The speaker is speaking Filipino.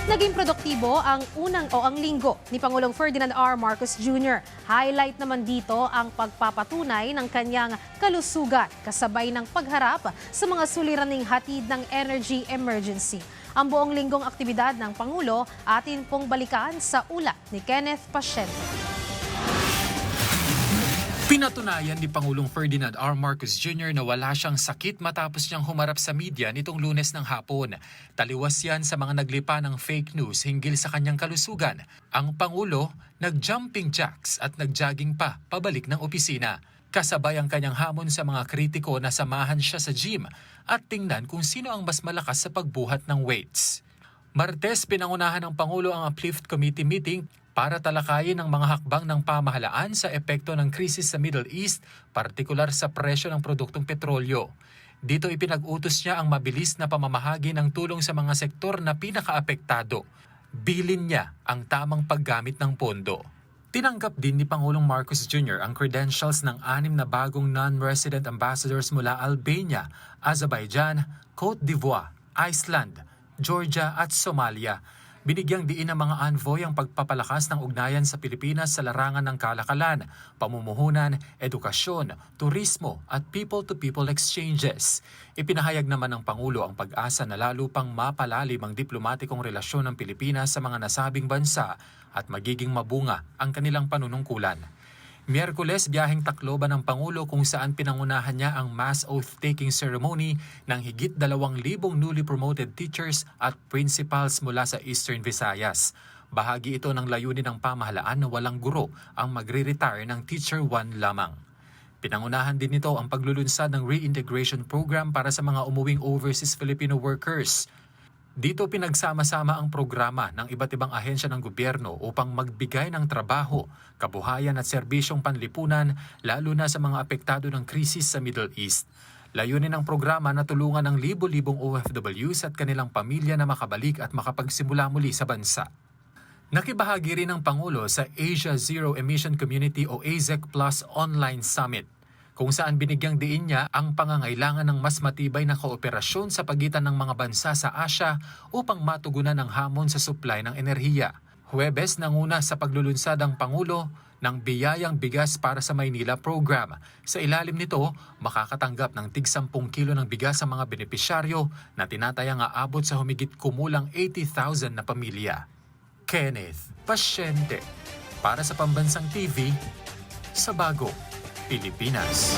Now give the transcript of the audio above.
Naging produktibo ang ang linggo ni Pangulong Ferdinand R. Marcos Jr. Highlight naman dito ang pagpapatunay ng kanyang kalusugan kasabay ng pagharap sa mga suliraning hatid ng energy emergency. Ang buong linggong aktibidad ng Pangulo atin pong balikan sa ulat ni Kenneth Pasyente. Pinatunayan ni Pangulong Ferdinand R. Marcos Jr. na wala siyang sakit matapos niyang humarap sa media nitong Lunes ng hapon. Taliwas yan sa mga naglipa ng fake news hinggil sa kanyang kalusugan. Ang Pangulo nag-jumping jacks at nag-jogging pa pabalik ng opisina. Kasabay ang kanyang hamon sa mga kritiko na samahan siya sa gym at tingnan kung sino ang mas malakas sa pagbuhat ng weights. Martes, pinangunahan ng Pangulo ang Uplift Committee meeting para talakayin ang mga hakbang ng pamahalaan sa epekto ng krisis sa Middle East, partikular sa presyo ng produktong petrolyo. Dito ipinag-utos niya ang mabilis na pamamahagi ng tulong sa mga sektor na pinakaapektado. Bilin niya ang tamang paggamit ng pondo. Tinanggap din ni Pangulong Marcos Jr. ang credentials ng 6 na bagong non-resident ambassadors mula Albania, Azerbaijan, Cote d'Ivoire, Iceland, Georgia at Somalia. Binigyang diin ng mga envoy ang pagpapalakas ng ugnayan sa Pilipinas sa larangan ng kalakalan, pamumuhunan, edukasyon, turismo at people-to-people exchanges. Ipinahayag naman ng Pangulo ang pag-asa na lalo pang mapalalim ang diplomatikong relasyon ng Pilipinas sa mga nasabing bansa at magiging mabunga ang kanilang panunungkulan. Miyerkules, biyaheng Tacloban ng Pangulo kung saan pinangunahan niya ang mass oath-taking ceremony ng higit 2,000 newly promoted teachers at principals mula sa Eastern Visayas. Bahagi ito ng layunin ng pamahalaan na walang guro ang magre-retire ng Teacher 1 lamang. Pinangunahan din nito ang paglulunsad ng reintegration program para sa mga umuwing overseas Filipino workers. Dito pinagsama-sama ang programa ng iba't ibang ahensya ng gobyerno upang magbigay ng trabaho, kabuhayan at serbisyong panlipunan lalo na sa mga apektado ng krisis sa Middle East. Layunin ng programa na tulungan ang libo-libong OFWs at kanilang pamilya na makabalik at makapagsimula muli sa bansa. Nakibahagi rin ng Pangulo sa Asia Zero Emission Community o AZEC Plus Online Summit, kung saan binigyang diin niya ang pangangailangan ng mas matibay na kooperasyon sa pagitan ng mga bansa sa Asia upang matugunan ang hamon sa supply ng enerhiya. Huwebes, nanguna sa paglulunsad ang Pangulo ng Biyayang Bigas para sa Maynila program. Sa ilalim nito, makakatanggap ng tig 10 kilo ng bigas ang mga benepisyaryo na tinatayang aabot sa humigit kumulang 80,000 na pamilya. Kenneth Pasyente, para sa Pambansang TV, sa Bago Pilipinas.